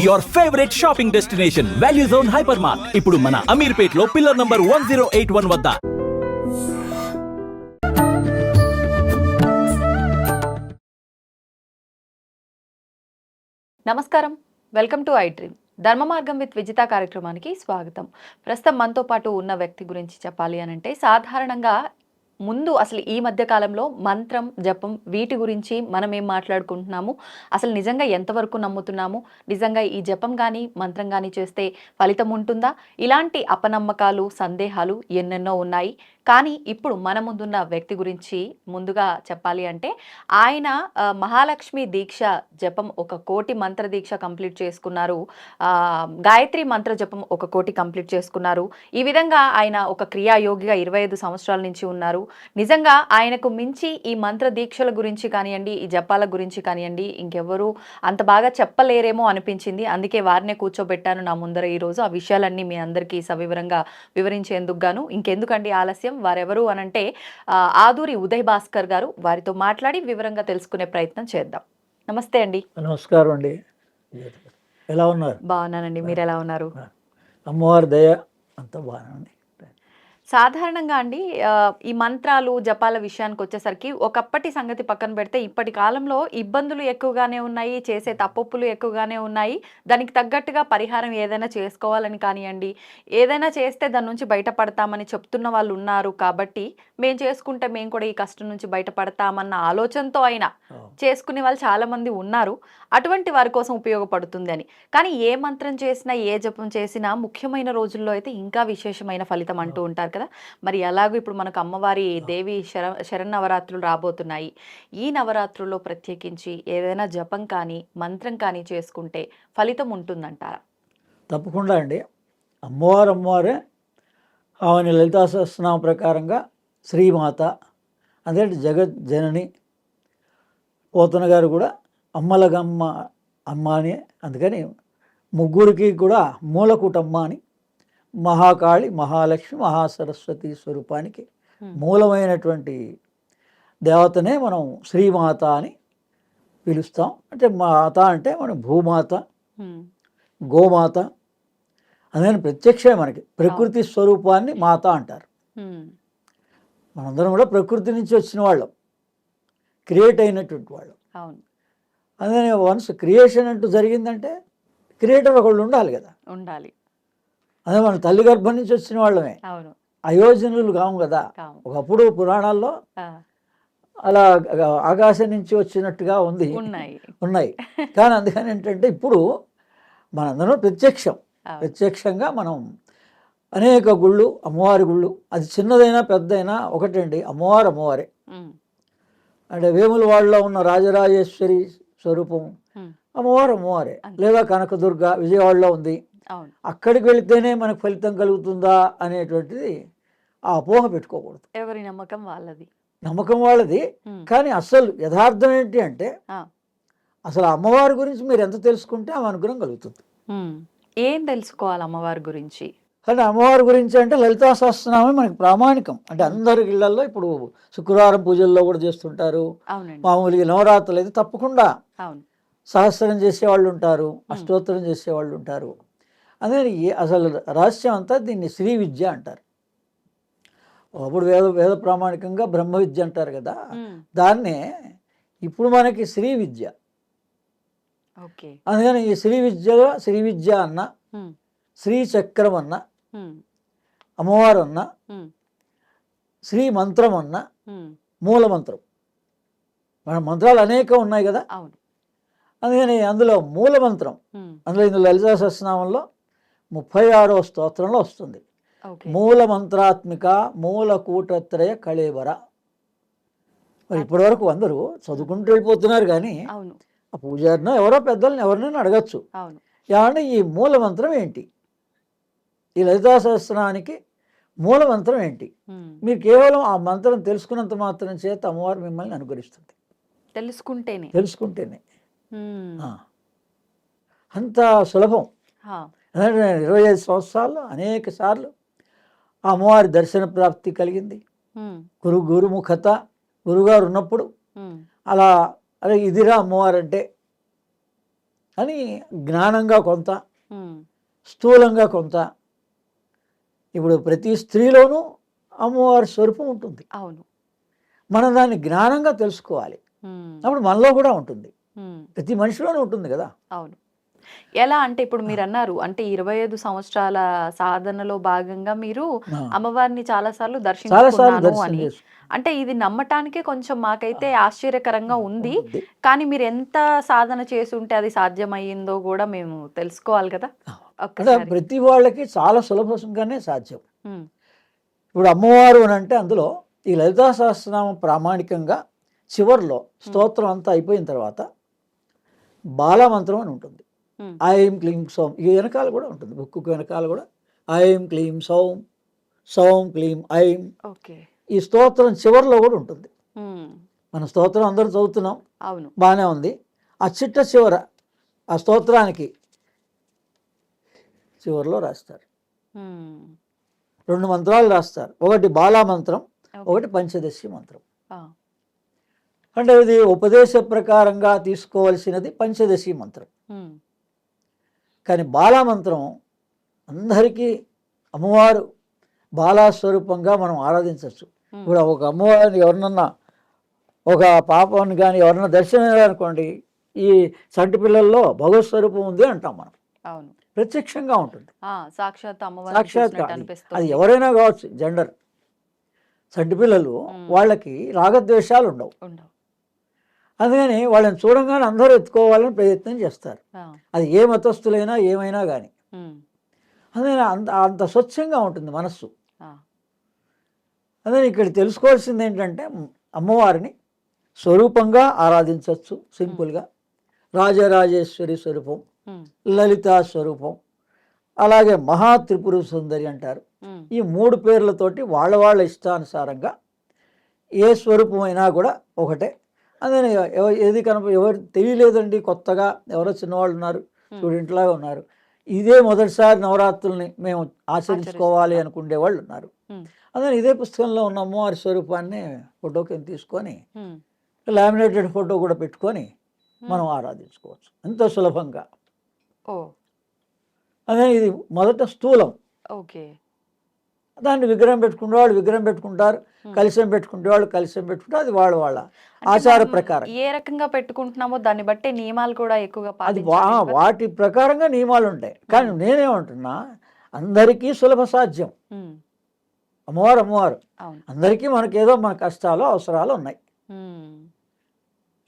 Your favourite shopping destination value zone hyper mart ఇప్పుడు మన అమీర్పేట్ లో పిల్లర్ నంబర్ 1081 వద్ద. నమస్కారం, వెల్కమ్ టు ఐ డ్రీమ్. ధర్మ మార్గం విత్ విజిత కార్యక్రమానికి స్వాగతం. ప్రస్తుతం మనతో పాటు ఉన్న వ్యక్తి గురించి చెప్పాలి అని అంటే, సాధారణంగా ముందు అసలు ఈ మధ్య కాలంలో మంత్రం, జపం వీటి గురించి మనం ఏం మాట్లాడుకుంటున్నాము, అసలు నిజంగా ఎంతవరకు నమ్ముతున్నాము, నిజంగా ఈ జపం కానీ మంత్రం కానీ చేస్తే ఫలితం ఉంటుందా, ఇలాంటి అపనమ్మకాలు, సందేహాలు ఎన్నెన్నో ఉన్నాయి. కానీ ఇప్పుడు మన ముందున్న వ్యక్తి గురించి ముందుగా చెప్పాలి అంటే, ఆయన మహాలక్ష్మి దీక్ష జపం 1 కోటి మంత్ర దీక్ష కంప్లీట్ చేసుకున్నారు. గాయత్రి మంత్ర జపం 1 కోటి కంప్లీట్ చేసుకున్నారు. ఈ విధంగా ఆయన ఒక క్రియాయోగిగా 25 సంవత్సరాల నుంచి ఉన్నారు. నిజంగా ఆయనకు మించి ఈ మంత్ర దీక్షల గురించి కానివ్వండి, ఈ జపాల గురించి కానివ్వండి, ఇంకెవరు అంత బాగా చెప్పలేరేమో అనిపించింది. అందుకే వారినే కూర్చోబెట్టాను నా ముందర ఈరోజు. ఆ విషయాలన్నీ మీ అందరికీ సవివరంగా వివరించేందుకు గాను ఇంకెందుకండి ఆలస్యం, వారెవరు అనంటే ఆదూరి ఉదయ్ భాస్కర్ గారు. వారితో మాట్లాడి వివరంగా తెలుసుకునే ప్రయత్నం చేద్దాం. నమస్తే అండి. నమస్కారం అండి. ఎలా ఉన్నారు? బాగున్నానండి, మీరు ఎలా ఉన్నారు? అమ్మవారి దయ అంతా బాగుంది. సాధారణంగా అండి, ఈ మంత్రాలు జపాల విషయానికి వచ్చేసరికి ఒకప్పటి సంగతి పక్కన పెడితే ఇప్పటి కాలంలో ఇబ్బందులు ఎక్కువగానే ఉన్నాయి, చేసే తప్పొప్పులు ఎక్కువగానే ఉన్నాయి. దానికి తగ్గట్టుగా పరిహారం ఏదైనా చేసుకోవాలని కానివ్వండి, ఏదైనా చేస్తే దాని నుంచి బయటపడతామని చెప్తున్న వాళ్ళు ఉన్నారు. కాబట్టి మేము చేసుకుంటే మేము కూడా ఈ కష్టం నుంచి బయటపడతామన్న ఆలోచనతో అయినా చేసుకునే వాళ్ళు చాలామంది ఉన్నారు. అటువంటి వారి కోసం ఉపయోగపడుతుంది అని. కానీ ఏ మంత్రం చేసినా, ఏ జపం చేసినా ముఖ్యమైన రోజుల్లో అయితే ఇంకా విశేషమైన ఫలితం అంటూ ఉంటారు కదా. మరి అలాగూ ఇప్పుడు మనకు అమ్మవారి దేవి శరన్నవరాత్రులు రాబోతున్నాయి. ఈ నవరాత్రుల్లో ప్రత్యేకించి ఏదైనా జపం కానీ మంత్రం కానీ చేసుకుంటే ఫలితం ఉంటుందంటారా? తప్పకుండా అండి. అమ్మవారే ఆమె లలితా సహస్రనామ ప్రకారంగా శ్రీమాత, అదే జగత్ జనని. పోతన గారు కూడా అమ్మలగమ్మ అమ్మ అని, అందుకని ముగ్గురికి కూడా మూలకుటమ్మ అని, మహాకాళి, మహాలక్ష్మి, మహాసరస్వతి స్వరూపానికి మూలమైనటువంటి దేవతనే మనం శ్రీమాత అని పిలుస్తాం. అంటే మాత అంటే మనం భూమాత, గోమాత, అందుకని ప్రత్యక్షమే మనకి ప్రకృతి స్వరూపాన్ని మాత అంటారు. మనందరం కూడా ప్రకృతి నుంచి వచ్చిన వాళ్ళం, క్రియేట్ అయినటువంటి వాళ్ళం. అందుకని వన్స్ క్రియేషన్ అంటూ జరిగిందంటే క్రియేటర్ ఒకళ్ళు ఉండాలి కదా. ఉండాలి. అదే మన తల్లి గర్భం నుంచి వచ్చిన వాళ్ళమే, అయోజనులు కాము కదా. ఒకప్పుడు పురాణాల్లో అలా ఆకాశం నుంచి వచ్చినట్టుగా ఉన్నాయి. కానీ అందుకని ఏంటంటే ఇప్పుడు మనందరం ప్రత్యక్షంగా మనం అనేక గుళ్ళు, అమ్మవారి గుళ్ళు, అది చిన్నదైనా పెద్దదైనా ఒకటండి. అమ్మవారే. అంటే వేములవాడలో ఉన్న రాజరాజేశ్వరి స్వరూపం అమ్మవారే. లేదా కనకదుర్గ విజయవాడలో ఉంది. అక్కడికి వెళితేనే మనకు ఫలితం కలుగుతుందా అనేటువంటిది ఆ అపోహ పెట్టుకోకూడదు. ఎవరి నమ్మకం వాళ్ళది. కానీ అసలు యథార్థం ఏంటి అంటే, అసలు అమ్మవారి గురించి మీరు ఎంత తెలుసుకుంటే ఆమె అనుగ్రహం కలుగుతుంది. ఏం తెలుసుకోవాలి అమ్మవారి గురించి? అంటే అమ్మవారి గురించి అంటే లలితా సహస్రనామే మనకి ప్రామాణికం. అంటే అందరి ఇళ్లలో ఇప్పుడు శుక్రవారం పూజల్లో కూడా చేస్తుంటారు. మామూలుగా నవరాత్రులు అయితే తప్పకుండా సహస్రం చేసేవాళ్ళు ఉంటారు, అష్టోత్తరం చేసేవాళ్ళు ఉంటారు. అందుకని అసలు రహస్యం అంతా దీన్ని శ్రీ విద్య అంటారు. అప్పుడు వేద ప్రామాణికంగా బ్రహ్మ విద్య అంటారు కదా, దాన్నే ఇప్పుడు మనకి శ్రీ విద్య. అందుకని ఈ శ్రీ విద్య అన్న, శ్రీ చక్రం అన్న, అమ్మవారు అన్న, శ్రీ మంత్రం అన్న, మూల మంత్రం. మన మంత్రాలు అనేకం ఉన్నాయి కదా. అందుకని అందులో మూల మంత్రం, ఇందులో లలితా సహస్రనామంలో 36వ స్తోత్రంలో వస్తుంది. మూల మంత్రాత్మిక మూలకూటత్రయ కళేవర. మరి ఇప్పటి వరకు అందరూ చదువుకుంటూ వెళ్ళిపోతున్నారు. కానీ ఆ పూజారినో ఎవరో పెద్దలను ఎవరినైనా అడగచ్చు, ఏమంటే ఈ మూల మంత్రం ఏంటి, ఈ లలితా సహస్రనామానికి మూల మంత్రం ఏంటి? మీరు కేవలం ఆ మంత్రం తెలుసుకున్నంత మాత్రం చేత అమ్మవారు మిమ్మల్ని అనుగ్రహిస్తుంది. తెలుసుకుంటేనే అంత సులభం. 25 సంవత్సరాలు అనేక సార్లు అమ్మవారి దర్శన ప్రాప్తి కలిగింది. గురుముఖత, గురుగారు ఉన్నప్పుడు అలా అరే ఇదిరా అమ్మవారు అంటే అని జ్ఞానంగా కొంత, ఉమ్, స్థూలంగా కొంత. ఇప్పుడు ప్రతి స్త్రీలోనూ అమ్మవారి స్వరూపం ఉంటుంది. అవును. మనం దాన్ని జ్ఞానంగా తెలుసుకోవాలి. ఉమ్, అప్పుడు మనలో కూడా ఉంటుంది, ఉమ్, ప్రతి మనిషిలోనూ ఉంటుంది కదా. అవును. ఎలా అంటే ఇప్పుడు మీరు అన్నారు అంటే 25 సంవత్సరాల సాధనలో భాగంగా మీరు ఆ, అమ్మవారిని చాలాసార్లు చాలాసార్లు దర్శించుకున్నాను దర్శనం అని. చేసుకుంటాం. అంటే ఇది నమ్మటానికే కొంచెం మాకైతే ఆశ్చర్యకరంగా ఉంది. ఉంటుంది. కానీ మీరు ఎంత సాధన చేసి ఉంటే అది సాధ్యమయ్యిందో కూడా మేము తెలుసుకోవాలి కదా అంటే ఒక్కసారి. ప్రతి వాళ్ళకి చాలా సులభంగానే సాధ్యం. ఉమ్, ఇప్పుడు అమ్మవారు అని అంటే అందులో ఈ లలితా సహస్రనామం ప్రామాణికంగా చివర్లో స్తోత్రం అంతా అయిపోయిన తర్వాత బాలమంత్రం అని ఉంటుంది. ఉమ్, ఐం క్లీం సౌం, ఈ వెనకాల కూడా ఉంటుంది, బుక్కు వెనకాల కూడా ఐం క్లీం సౌం, సౌం క్లీం ఐం, ఓకే. ఈ స్తోత్రం చివర్లో కూడా ఉంటుంది. ఉమ్, మన స్తోత్రం అందరూ చదువుతున్నాం, అవును. బాగానే ఉంది. ఆ చిట్ట చివర ఆ స్తోత్రానికి చివరిలో రాస్తారు, ఉమ్, 2 మంత్రాలు రాస్తారు. ఒకటి బాలా మంత్రం, ఓకే. ఒకటి పంచదశి మంత్రం. ఆ, అంటే ఇది ఉపదేశ ప్రకారంగా తీసుకోవలసినది పంచదశి మంత్రం. ఉమ్, కానీ బాలా మంత్రం అందరికీ అమ్మవారు బాలాస్వరూపంగా మనం ఆరాధించవచ్చు. ఉమ్, ఇప్పుడు ఒక అమ్మవారిని ఎవరినన్నా, ఒక పాపని కానీ ఎవరన్నా దర్శనం అనుకోండి, ఈ చంటి పిల్లల్లో భగవత్ స్వరూపం ఉంది అంటాం మనం, అవును. ప్రత్యక్షంగా ఉంటుంది. సాక్షాత్ అమ్మవారిని సాక్షాత్ చూసినట్టు అది అనిపిస్తుంది. ఎవరైనా కావచ్చు, జెండర్. చంటి పిల్లలు వాళ్ళకి రాగద్వేషాలు ఉండవు, ఉండవు. అందుకని వాళ్ళని చూడంగానే అందరూ ఎత్తుకోవాలని ప్రయత్నం చేస్తారు. ఆ, అది ఏ మతస్థులైనా ఏమైనా కానీ. ఉమ్, అందుకని అంత అంత స్వచ్ఛంగా ఉంటుంది మనస్సు. ఆ, అదే ఇక్కడ తెలుసుకోవాల్సింది ఏంటంటే అమ్మవారిని స్వరూపంగా ఆరాధించవచ్చు సింపుల్గా. రాజరాజేశ్వరి స్వరూపం, ఉమ్, లలితా స్వరూపం, అలాగే మహాత్రిపుర సుందరి అంటారు. ఉమ్, ఈ 3 పేర్లతోటి వాళ్ళ వాళ్ళ ఇష్టానుసారంగా ఏ స్వరూపమైనా కూడా ఒకటే. అందుకని ఏది ఎవరు తెలియలేదండి, కొత్తగా ఎవరో చిన్నవాళ్ళు ఉన్నారు, స్టూడెంట్లాగా ఉన్నారు, ఇదే మొదటిసారి నవరాత్రుల్ని మేము ఆచరించుకోవాలి అనుకునే వాళ్ళు ఉన్నారు. ఉమ్, అందుకని ఇదే పుస్తకంలో ఉన్న అమ్మవారి స్వరూపాన్ని ఫోటో కింద తీసుకొని ఉమ్, లామినేటెడ్ ఫోటో కూడా పెట్టుకొని మనం ఆరాధించుకోవచ్చు ఎంతో సులభంగా. ఓ, అదే ఇది మొదట స్థూలం, ఓకే. దాన్ని విగ్రహం పెట్టుకునే వాళ్ళు విగ్రహం పెట్టుకుంటారు, కలశం పెట్టుకునే వాళ్ళు కలశం పెట్టుకుంటారు, అది వాళ్ళ వాళ్ళ ఆచార ప్రకారం. ఏ రకంగా పెట్టుకుంటున్నామో దాన్ని బట్టే నియమాలు కూడా ఎక్కువగా అది పాటించాలి కదా. వాటి ప్రకారంగా నియమాలు ఉంటాయి. కానీ నేనేమంటున్నా, అందరికీ సులభ సాధ్యం. ఉమ్, అమ్మవారు అమ్మవారు అవును. అందరికీ, మనకేదో మన కష్టాలు అవసరాలు ఉన్నాయి, ఉమ్,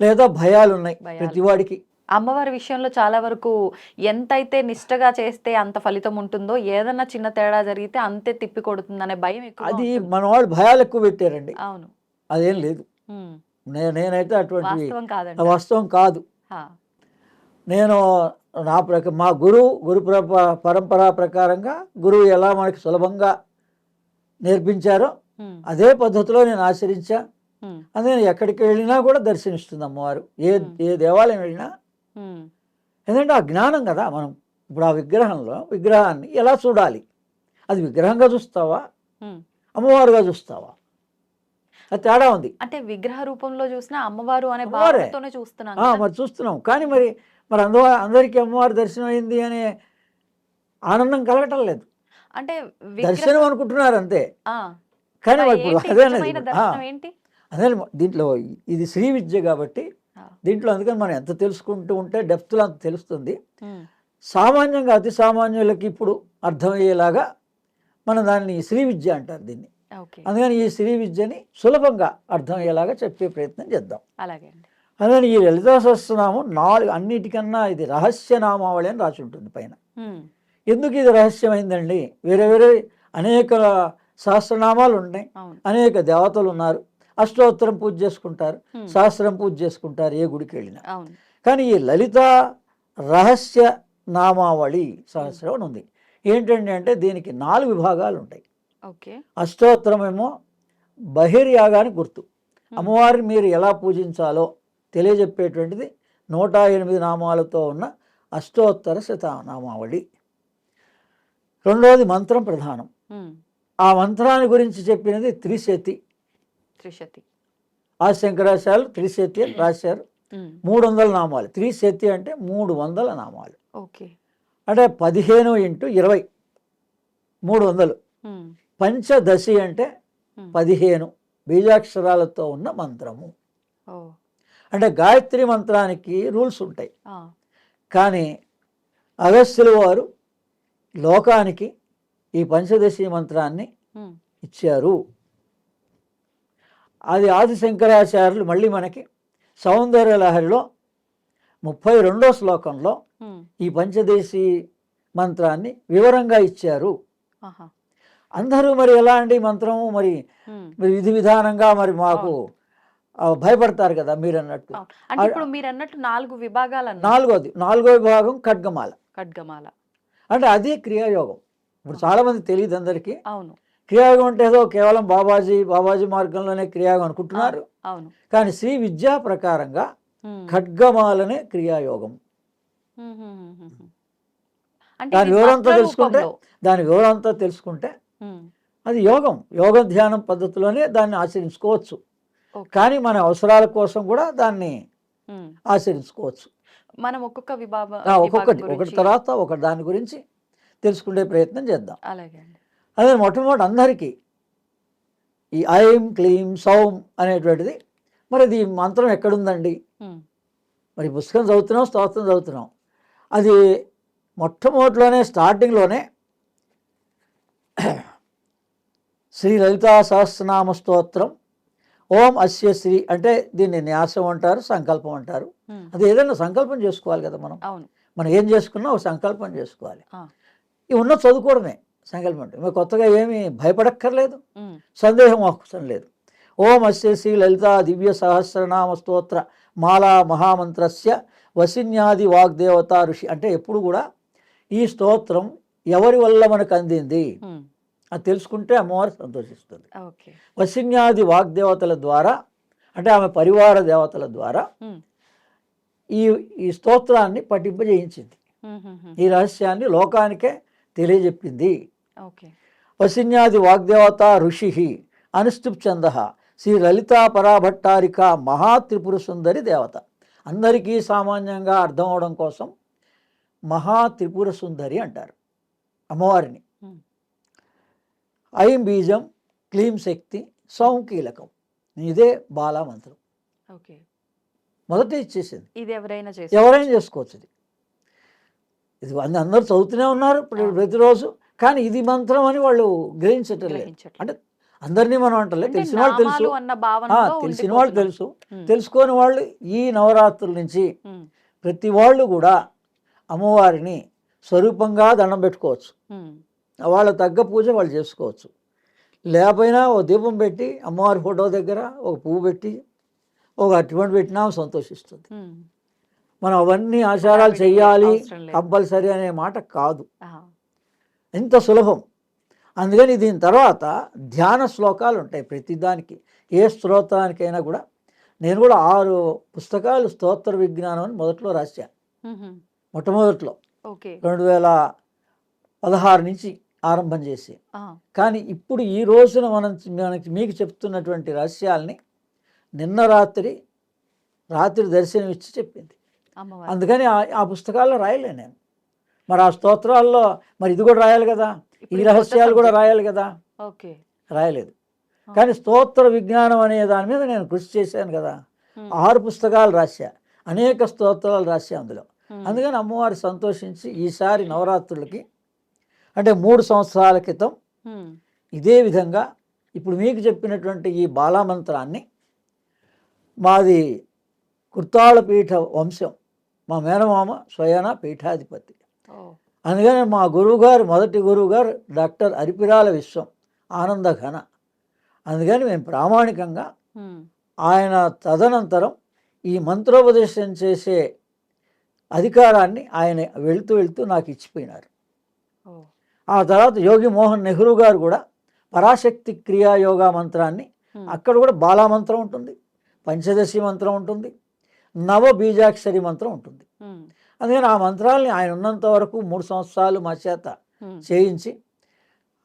లేదా భయాలు ఉన్నాయి భయాలు. ప్రతివాడికి. అమ్మవారి విషయంలో చాలా వరకు ఎంతైతే నిష్టగా చేస్తే అంత ఫలితం ఉంటుందో, ఏదన్నా చిన్న తేడా జరిగితే అంతే తిప్పి కొడుతుందనే భయం ఎక్కువ. అది మన వాళ్ళు భయాలు ఎక్కువ పెట్టారండి, అవును. అదేం లేదు. ఉమ్, నేనైతే అటువంటి వాస్తవం కాదండి. వాస్తవం కాదు. హా, నేను నా మా గురు పరంపర ప్రకారంగా గురువు ఎలా మనకి సులభంగా నేర్పించారో ఉమ్, అదే పద్ధతిలో నేను ఆచరించా. ఉమ్, అందుకని ఎక్కడికి వెళ్ళినా కూడా దర్శనిస్తుంది అమ్మవారు, ఏ దేవాలయం వెళ్ళినా. ఉమ్, ఎందుకంటే ఆ జ్ఞానం కదా. మనం ఇప్పుడు ఆ విగ్రహాన్ని ఎలా చూడాలి, అది విగ్రహంగా చూస్తావా ఉమ్. అమ్మవారుగా చూస్తావా, అది తేడా ఉంది. అంటే విగ్రహ రూపంలో చూసినా అమ్మవారు అనే అమ్మవారే. భావనతోనే చూస్తున్నాం కదా. మరి చూస్తున్నాం, కానీ మరి అందరికీ అమ్మవారి దర్శనం అయింది అనే ఆనందం కలగటం లేదు. అంటే దర్శనం అనుకుంటున్నారు అంతే. ఆ, కానీ మరి ఇప్పుడు ఏంటి అదేనది నిజమైన దర్శనం ఏంటి? అదే దీంట్లో ఇది శ్రీ విద్య కాబట్టి ఆ, దీంట్లో అందుకని మనం ఎంత తెలుసుకుంటూ ఉంటే డెప్త్లో అంత తెలుస్తుంది. ఉమ్, సామాన్యంగా అతి సామాన్యులకి ఇప్పుడు అర్థమయ్యేలాగా మనం దాన్ని శ్రీ విద్య అంటారు దీన్ని. ఓకే. అందుకని ఈ శ్రీ విద్యని సులభంగా అర్థమయ్యేలాగా చెప్పే ప్రయత్నం చేద్దాం. అలాగే అండి. అందుకని ఈ లలితా సహస్రనామం 4 అన్నిటికన్నా ఇది రహస్యనామావళి అని రాసి ఉంటుంది పైన. ఉమ్, ఎందుకు ఇది రహస్యమైందండి? వేరే వేరే అనేక సహస్రనామాలు ఉన్నాయి, అవును. అనేక దేవతలు ఉన్నారు, అష్టోత్తరం పూజ చేసుకుంటారు, Hmm. సహస్రం పూజ చేసుకుంటారు ఏ గుడికి వెళ్ళినా. అవును. కానీ ఈ లలిత రహస్య నామావళి సహస్రం అని ఉంది. ఏంటండి అంటే దీనికి 4 విభాగాలు ఉంటాయి. ఓకే. అష్టోత్తరం ఏమో బహిర్యాగానికి గుర్తు, అమ్మవారిని మీరు ఎలా పూజించాలో తెలియజెప్పేటువంటిది 108 నామాలతో ఉన్న అష్టోత్తర శతనామావళి. రెండవది మంత్రం ప్రధానం, ఉమ్, ఆ మంత్రాన్ని గురించి చెప్పినది త్రిశతి. త్రిశతి. ఆ శంకరాచార్యులు త్రిశతి అని రాశారు. 300 నామాలు. త్రిశతి అంటే 300 నామాలు. ఓకే. అంటే 15 × 20 300. పంచదశి అంటే 15 బీజాక్షరాలతో ఉన్న మంత్రము. అంటే గాయత్రి మంత్రానికి రూల్స్ ఉంటాయి, కానీ అగస్త్యుల వారు లోకానికి ఈ పంచదశి మంత్రాన్ని ఇచ్చారు. అది ఆది శంకరాచార్యులు మళ్ళీ మనకి సౌందర్య లహరిలో 32వ శ్లోకంలో ఈ పంచదశి మంత్రాన్ని వివరంగా ఇచ్చారు. అందరూ మరి ఎలాంటి మంత్రము మరి విధి విధానంగా మరి మాకు భయపడతారు కదా మీరు అన్నట్టు. అంటే ఇప్పుడు మీరు అన్నట్టు 4 విభాగాలు అన్నారు. నాలుగో విభాగం ఖడ్గమాల. ఖడ్గమాల అంటే అది క్రియాయోగం. ఇప్పుడు చాలా మంది తెలియదు అందరికీ. అవును. క్రియాయోగం అంటే ఏదో కేవలం బాబాజీ మార్గంలోనే క్రియాయోగం అనుకుంటున్నారు. అవును. కానీ శ్రీ విద్యా ప్రకారంగా ఖడ్గమాలనే క్రియాయోగం. దాని వివరంతో తెలుసుకుంటే అది యోగం. యోగ ధ్యానం పద్ధతిలోనే దాన్ని ఆచరించుకోవచ్చు. కానీ మన అవసరాల కోసం కూడా దాన్ని ఆచరించుకోవచ్చు. మనం ఒక్కొక్క ఒకటి తర్వాత ఒకటి దాని గురించి తెలుసుకునే ప్రయత్నం చేద్దాం. అలాగే. అదే మొట్టమొదటి అందరికీ ఈ ఐం క్లీం సౌం అనేటువంటిది మరి ఇది మంత్రం ఎక్కడుందండి? మరి పుస్తకం చదువుతున్నాం, స్తోత్రం చదువుతున్నాం. అది మొట్టమొదటిలోనే స్టార్టింగ్లోనే శ్రీ లలితా సహస్రనామ స్తోత్రం ఓం అస్య శ్రీ అంటే దీన్ని న్యాసం అంటారు, సంకల్పం అంటారు. అది ఏదైనా సంకల్పం చేసుకోవాలి కదా మనం ఏం చేసుకున్నా ఒక సంకల్పం చేసుకోవాలి. ఇవి ఉన్న చదువుకోవడమే సంకల్పం అంటే. మేము కొత్తగా ఏమీ భయపడక్కర్లేదు, సందేహం అవసరం లేదు. ఓం అస్య శ్రీ లలితా దివ్య సహస్రనామ స్తోత్ర మాలా మహామంత్రస్య వసిన్యాది వాగ్దేవత ఋషి అంటే ఎప్పుడు కూడా ఈ స్తోత్రం ఎవరి వల్ల మనకు అందింది అది తెలుసుకుంటే అమ్మవారు సంతోషిస్తుంది. వసిన్యాది వాగ్దేవతల ద్వారా అంటే ఆమె పరివార దేవతల ద్వారా ఈ స్తోత్రాన్ని పఠింపజేయించింది. ఈ రహస్యాన్ని లోకానికే తెలియజెప్పింది. వసిన్యాది వాగ్దేవత ఋషి అనుష్ఠుప్ఛంద శ్రీ లలితా పరాభట్టారిక మహాత్రిపుర సుందరి దేవత. అందరికీ సామాన్యంగా అర్థం అవడం కోసం మహాత్రిపుర సుందరి అంటారు అమ్మవారిని. ఐం బీజం, క్లీం శక్తి, సౌం కీలకం. ఇదే బాలా మంత్రం. మొదట ఇచ్చేసింది. ఇది ఎవరైనా చేసుకోవచ్చు. ఇది అందరూ చదువుతూనే ఉన్నారు ప్రతిరోజు, కానీ ఇది మంత్రం అని వాళ్ళు గ్రహించటం లేదు. అంటే అందరినీ మనం అంటలే, తెలిసిన వాళ్ళు తెలుసు, తెలుసుకోని వాళ్ళు ఈ నవరాత్రుల నుంచి ప్రతి వాళ్ళు కూడా అమ్మవారిని స్వరూపంగా దండం పెట్టుకోవచ్చు. వాళ్ళ తగ్గ పూజ వాళ్ళు చేసుకోవచ్చు. లేకపోయినా ఓ దీపం పెట్టి అమ్మవారి ఫోటో దగ్గర ఒక పువ్వు పెట్టి ఒక అరటిపండు పెట్టినా సంతోషిస్తుంది. మనం అవన్నీ ఆచారాలు చెయ్యాలి కంపల్సరీ అనే మాట కాదు, ఎంత సులభం. అందుకని దీని తర్వాత ధ్యాన శ్లోకాలు ఉంటాయి ప్రతిదానికి. ఏ స్తోత్రానికైనా కూడా నేను కూడా 6 పుస్తకాలు స్తోత్ర విజ్ఞానం అని మొదట్లో రాశాను. మొట్టమొదట్లో 2016 నుంచి ఆరంభం చేసి, కానీ ఇప్పుడు ఈ రోజున మీకు చెప్తున్నటువంటి రహస్యాల్ని నిన్న రాత్రి దర్శనం ఇచ్చి చెప్పింది. అందుకని ఆ పుస్తకాల్లో రాయలే నేను. మరి ఆ స్తోత్రాల్లో మరి ఇది కూడా రాయాలి కదా, ఈ రహస్యాలు కూడా రాయాలి కదా, రాయలేదు. కానీ స్తోత్ర విజ్ఞానం అనే దాని మీద నేను కృషి చేశాను కదా. 6 పుస్తకాలు రాశా, అనేక స్తోత్రాలు రాశా అందులో. అందుకని అమ్మవారు సంతోషించి ఈసారి నవరాత్రులకి అంటే 3 సంవత్సరాల క్రితం ఇదే విధంగా ఇప్పుడు మీకు చెప్పినటువంటి ఈ బాలామంత్రాన్ని మాది కుర్తాళ పీఠ వంశం, మా మేనమామ స్వయాన పీఠాధిపతి. అందుకని మా గురువుగారు, మొదటి గురువుగారు డాక్టర్ అరిపిరాల విశ్వం ఆనంద ఘన. అందుకని మేము ప్రామాణికంగా ఆయన తదనంతరం ఈ మంత్రోపదేశం చేసే అధికారాన్ని ఆయన వెళుతూ నాకు ఇచ్చిపోయినారు. ఆ తర్వాత యోగి మోహన్ నెహ్రూ గారు కూడా పరాశక్తి క్రియా యోగా మంత్రాన్ని, అక్కడ కూడా బాలామంత్రం ఉంటుంది, పంచదశి మంత్రం ఉంటుంది, నవ బీజాక్షరి మంత్రం ఉంటుంది. అందుకని ఆ మంత్రాల్ని ఆయన ఉన్నంత వరకు 3 సంవత్సరాలు మా చేత చేయించి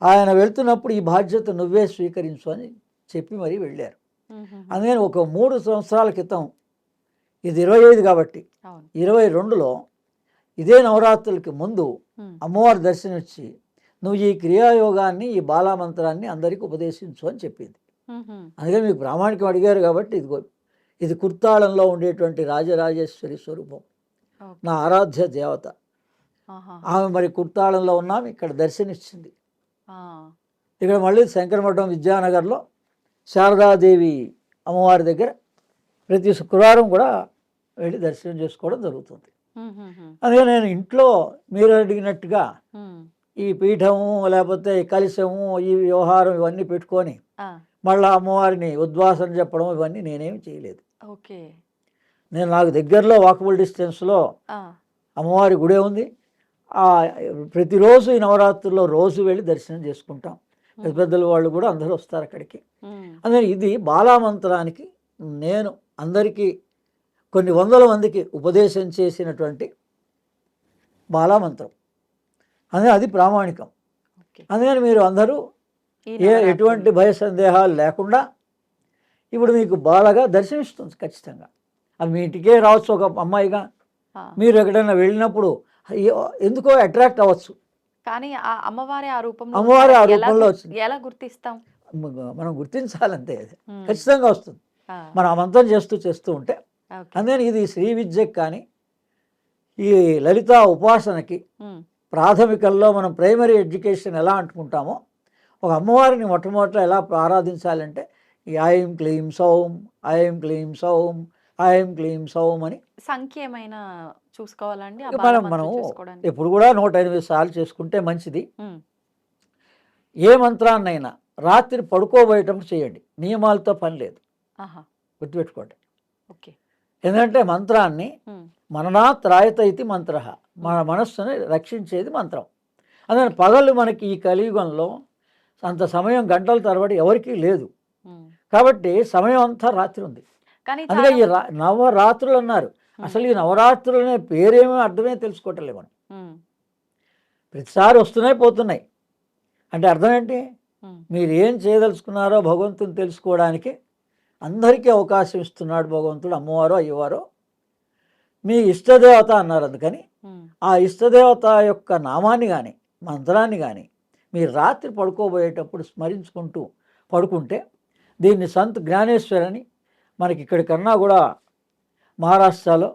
ఆయన వెళ్తున్నప్పుడు ఈ బాధ్యత నువ్వే స్వీకరించు అని చెప్పి మరీ వెళ్ళారు. అందుకని ఒక 3 సంవత్సరాల క్రితం ఇది 25 కాబట్టి అవును 22లో ఇదే నవరాత్రులకి ముందు అమ్మవారి దర్శనం ఇచ్చి నువ్వు ఈ క్రియాయోగాన్ని ఈ బాలామంత్రాన్ని అందరికీ ఉపదేశించు అని చెప్పింది. అందుకే మీకు ప్రామాణికం అడిగారు కాబట్టి ఇదిగో ఇది కుర్తాళంలో ఉండేటువంటి రాజరాజేశ్వరి స్వరూపం, నా ఆరాధ్య దేవత. ఆమె మరి కుర్తాళంలో ఉన్నాం, ఇక్కడ దర్శనిచ్చింది. ఇక్కడ మళ్ళీ శంకరమఠం విద్యానగర్లో శారదాదేవి అమ్మవారి దగ్గర ప్రతి శుక్రవారం కూడా వెళ్ళి దర్శనం చేసుకోవడం జరుగుతుంది. అదే నేను ఇంట్లో మీరు అడిగినట్టుగా ఈ పీఠము లేకపోతే ఈ కలశము ఈ వ్యవహారం ఇవన్నీ పెట్టుకొని మళ్ళీ అమ్మవారిని ఉద్వాసన చెప్పడం ఇవన్నీ నేనేమి చేయలేదు. ఓకే, నేను నాకు దగ్గరలో వాకబుల్ డిస్టెన్స్లో అమ్మవారి గుడే ఉంది. ప్రతిరోజు ఈ నవరాత్రుల్లో రోజు వెళ్ళి దర్శనం చేసుకుంటాం. పెద్ద పెద్దల వాళ్ళు కూడా అందరూ వస్తారు అక్కడికి. అందుకని ఇది బాలామంత్రానికి నేను అందరికీ కొన్ని వందల మందికి ఉపదేశం చేసినటువంటి బాలామంత్రం. అందుకని అది ప్రామాణికం. అందుకని మీరు అందరూ ఎటువంటి భయ సందేహాలు లేకుండా ఇప్పుడు మీకు బాలగా దర్శనమిస్తుంది ఖచ్చితంగా. అది మీ ఇంటికే రావచ్చు ఒక అమ్మాయిగా. మీరు ఎక్కడైనా వెళ్ళినప్పుడు ఎందుకో అట్రాక్ట్ అవ్వచ్చు. కానీ అమ్మవారి ఆ రూపంలో వచ్చింది. ఎలా గుర్తిస్తాం? మనం గుర్తించాలంతే, అది ఖచ్చితంగా వస్తుంది. మనం ఆ మంత్రం చేస్తూ ఉంటే. అందుకని ఇది శ్రీ విద్యకి కానీ ఈ లలిత ఉపాసనకి ప్రాథమికంలో మనం ప్రైమరీ ఎడ్యుకేషన్ ఎలా అంటుకుంటామో ఒక అమ్మవారిని మొట్టమొదట ఎలా ఆరాధించాలంటే ఈ ఐం క్లీం సౌం, ఐం క్లీం సౌం, ఐం క్లీం సౌం అని సంఖ్య ఏమైనా చూసుకోవాలండి? మనం ఎప్పుడు కూడా 108 సార్లు చేసుకుంటే మంచిది. ఏ మంత్రాన్నైనా రాత్రి పడుకోబోయేటప్పుడు చేయండి, నియమాలతో పని లేదు, గుర్తుపెట్టుకోండి. ఎందుకంటే మంత్రాన్ని మననాత్ రాయత ఇది మంత్ర, మన మనస్సుని రక్షించేది మంత్రం. అందుకని పగలు మనకి ఈ కలియుగంలో అంత సమయం గంటల తరబడి ఎవరికీ లేదు కాబట్టి సమయం అంతా రాత్రి ఉంది. అందుకే ఈ నవరాత్రులు అన్నారు. అసలు ఈ నవరాత్రులు అనే పేరేమో అర్థమే తెలుసుకోవట్లే మనం. ప్రతిసారి వస్తున్నాయి పోతున్నాయి అంటే అర్థం ఏంటి? మీరు ఏం చేయదలుచుకున్నారో భగవంతుని తెలుసుకోవడానికి అందరికీ అవకాశం ఇస్తున్నాడు భగవంతుడు. అమ్మవారో అయ్యవారో మీ ఇష్టదేవత అన్నారు. అందుకని ఆ ఇష్టదేవత యొక్క నామాన్ని కానీ మంత్రాన్ని కానీ మీరు రాత్రి పడుకోబోయేటప్పుడు స్మరించుకుంటూ పడుకుంటే దీన్ని సంత్ జ్ఞానేశ్వర్ అని మనకి ఇక్కడి కన్నా కూడా మహారాష్ట్రలో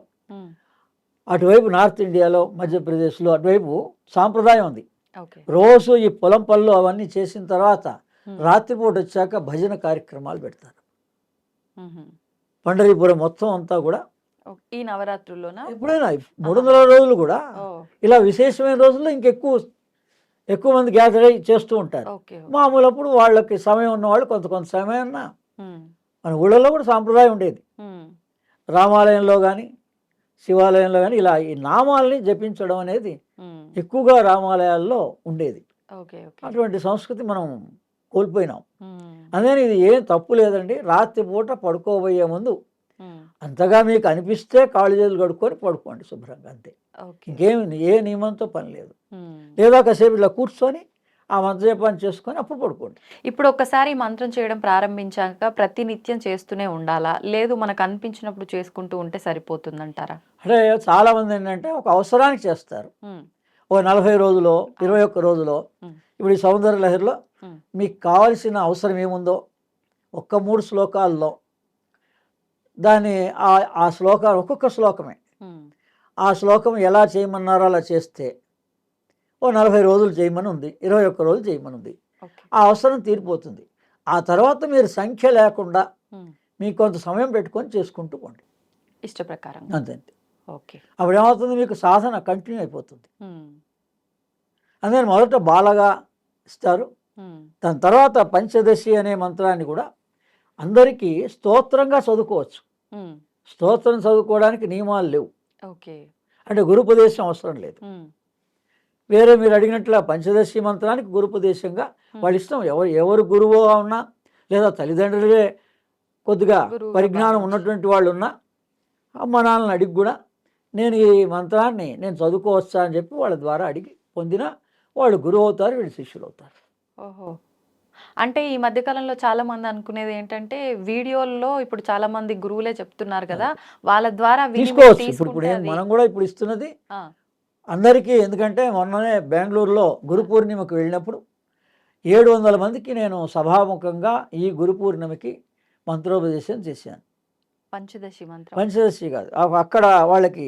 అటువైపు నార్త్ ఇండియాలో మధ్యప్రదేశ్లో అటువైపు సాంప్రదాయం ఉంది. రోజు ఈ పొలం పళ్ళు అవన్నీ చేసిన తర్వాత రాత్రిపూట వచ్చాక భజన కార్యక్రమాలు పెడతారు. పండరీపురం మొత్తం అంతా కూడా ఈ నవరాత్రుల్లోనా ఎప్పుడైనా 300 రోజులు కూడా ఇలా విశేషమైన రోజుల్లో ఎక్కువ మంది గ్యాదర్ అయ్యి చేస్తూ ఉంటారు. మామూలప్పుడు వాళ్ళకి సమయం ఉన్నవాళ్ళు కొంత సమయం మన ఊళ్ళలో కూడా సాంప్రదాయం ఉండేది. రామాలయంలో కానీ శివాలయంలో కానీ ఇలా ఈ నామాల్ని జపించడం అనేది ఎక్కువగా రామాలయాల్లో ఉండేది. అటువంటి సంస్కృతి మనం కోల్పోయినాం. అందుకని ఇది ఏం తప్పు లేదండి. రాత్రిపూట పడుకోబోయే ముందు అంతగా మీకు అనిపిస్తే కాళ్ళు చేతులు కడుక్కొని పడుకోండి శుభ్రంగా, అంతే. ఇంకేమి ఏ నియమంతో పని లేదు. లేదా కాసేపు ఇలా కూర్చొని ఆ మంత్రజపాన్ని చేసుకొని అప్పుడు పడుకోండి. ఇప్పుడు ఒక్కసారి మంత్రం చేయడం ప్రారంభించాక ప్రతి నిత్యం చేస్తూనే ఉండాలా, లేదు మనకు అనిపించినప్పుడు చేసుకుంటూ ఉంటే సరిపోతుందంటారా? అంటే చాలామంది ఏంటంటే ఒక అవసరానికి చేస్తారు. ఓ 40 రోజులో 21 రోజులో ఇప్పుడు ఈ సౌందర్య లహరిలో మీకు కావలసిన అవసరం ఏముందో ఒక్క 3 శ్లోకాల్లో దాన్ని ఆ శ్లోకాలు ఒక్కొక్క శ్లోకమే ఆ శ్లోకం ఎలా చేయమన్నారో అలా చేస్తే ఓ 40 రోజులు చేయమని ఉంది, 21 రోజులు చేయమని ఉంది. ఆ అవసరం తీరిపోతుంది. ఆ తర్వాత మీరు సంఖ్య లేకుండా మీకు కొంత సమయం పెట్టుకొని చేసుకుంటూ పోండి ఇష్ట ప్రకారం, అంతే. అప్పుడు ఏమవుతుంది, మీకు సాధన కంటిన్యూ అయిపోతుంది. అందుకని మొదట బాలగా ఇస్తారు. దాని తర్వాత పంచదశి అనే మంత్రాన్ని కూడా అందరికీ స్తోత్రంగా చదువుకోవచ్చు. స్తోత్రం చదువుకోవడానికి నియమాలు లేవు. అంటే గురుపదేశం అవసరం లేదు. వేరే మీరు అడిగినట్ల పంచదశి మంత్రానికి గురుపదేశంగా వాళ్ళ ఇష్టం. ఎవరు గురువు ఉన్నా లేదా తల్లిదండ్రులే కొద్దిగా పరిజ్ఞానం ఉన్నటువంటి వాళ్ళు ఉన్నా అమ్మ నాన్నని అడిగి కూడా నేను ఈ మంత్రాన్ని నేను చదువుకోవచ్చా అని చెప్పి వాళ్ళ ద్వారా అడిగి పొందినా వాళ్ళు గురువు అవుతారు, వీళ్ళు శిష్యులు అవుతారు. అంటే ఈ మధ్య కాలంలో చాలా మంది అనుకునేది ఏంటంటే వీడియోల్లో ఇప్పుడు చాలా మంది గురువులే చెప్తున్నారు కదా, వాళ్ళ ద్వారా విని మీరు తీసుకోవచ్చు. ఇప్పుడు తీసుకుంటే అది మనం కూడా ఇప్పుడు ఇస్తున్నది ఆ, అందరికీ. ఎందుకంటే మొన్ననే బెంగళూరులో గురు పూర్ణిమకు వెళ్ళినప్పుడు 700 మందికి నేను సభాముఖంగా ఈ గురు పూర్ణిమకి మంత్రోపదేశం చేశాను. పంచదశి మంత్రం. పంచదశి కాదు, అక్కడ వాళ్ళకి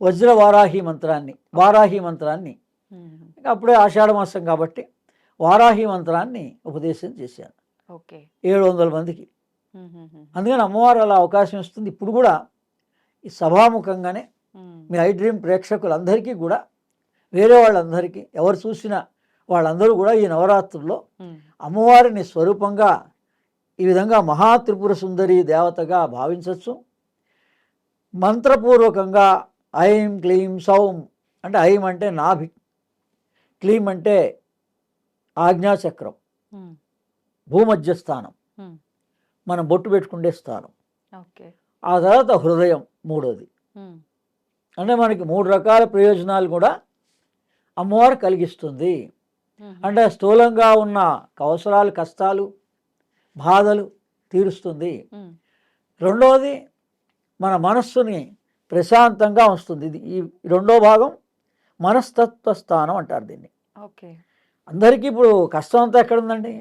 వజ్ర వారాహి మంత్రాన్ని, వారాహి మంత్రాన్ని, ఉమ్, ఇంకా అప్పుడే ఆషాఢ మాసం కాబట్టి వారాహి మంత్రాన్ని ఉపదేశం చేశాను ఓకే. 700 మందికి. ఉమ్, ఉమ్, ఉమ్, అందుకని అమ్మవారు అలా అవకాశం ఇస్తుంది. ఇప్పుడు కూడా ఈ సభాముఖంగానే ఉమ్, మీ ఐ డ్రీమ్ ప్రేక్షకులందరికీ కూడా, వేరే వాళ్ళందరికీ, ఎవరు చూసినా వాళ్ళందరూ కూడా ఈ నవరాత్రుల్లో ఉమ్, అమ్మవారిని స్వరూపంగా ఈ విధంగా మహా త్రిపుర సుందరి దేవతగా భావించవచ్చు. మంత్రపూర్వకంగా ఐం క్లీం సౌం అంటే ఐం అంటే నాభి, క్లీం అంటే ఆజ్ఞాచక్రం, ఉమ్, భూమధ్యస్థానం, ఉమ్, మనం బొట్టు పెట్టుకుండే స్థానం. ఓకే. ఆ తర్వాత హృదయం మూడోది. ఉమ్, అంటే మనకి 3 రకాల ప్రయోజనాలు కూడా అమ్మవారు కలిగిస్తుంది. ఉమ్, అంటే స్థూలంగా ఉన్న అవసరాలు, కష్టాలు, బాధలు తీరుస్తుంది. ఉమ్, రెండవది మన మనస్సుని ప్రశాంతంగా ఉంచుతుంది. ఇది ఈ రెండో భాగం మనస్తత్వ స్థానం అంటారు దీన్ని. ఓకే. అందరికీ ఇప్పుడు కష్టం అంతా ఎక్కడుందండి?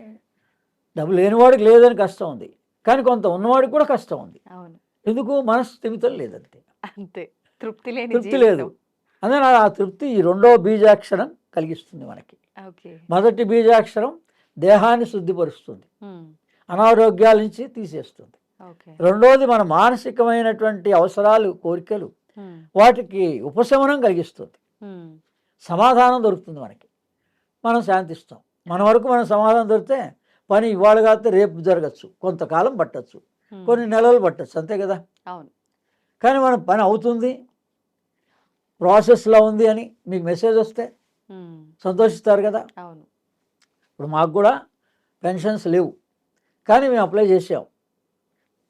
డబ్బు లేనివాడికి లేదని కష్టం ఉంది, కానీ కొంత ఉన్నవాడికి కూడా కష్టం ఉంది. అవును, ఎందుకు? మనస్థిమితం లేదంతే, అంతే. తృప్తి లేని తృప్తి లేదు. జీవితం. అందుకని ఆ తృప్తి ఈ రెండో బీజాక్షరం కలిగిస్తుంది మనకి. ఓకే. మొదటి బీజాక్షరం దేహాన్ని శుద్ధిపరుస్తుంది, ఉమ్, అనారోగ్యాల నుంచి తీసేస్తుంది. ఓకే. రెండోది మన మానసికమైనటువంటి అవసరాలు, కోరికలు, ఉమ్, వాటికి ఉపశమనం కలిగిస్తుంది, ఉమ్, సమాధానం దొరుకుతుంది మనకి, మనం శాంతిస్తాం. మన వరకు మనం సమాధానం దొరికితే పని ఇవాళ కాకపోతే రేపు జరగచ్చు, కొంతకాలం పట్టచ్చు, ఉమ్, కొన్ని నెలలు పట్టచ్చు, అంతే కదా. అవును. కానీ మన పని అవుతుంది, ప్రాసెస్లో ఉంది అని మీకు మెసేజ్ వస్తే ఉమ్, సంతోషిస్తారు కదా. అవును. ఇప్పుడు మాకు కూడా పెన్షన్స్ లేవు, కానీ మేము అప్లై చేసాం,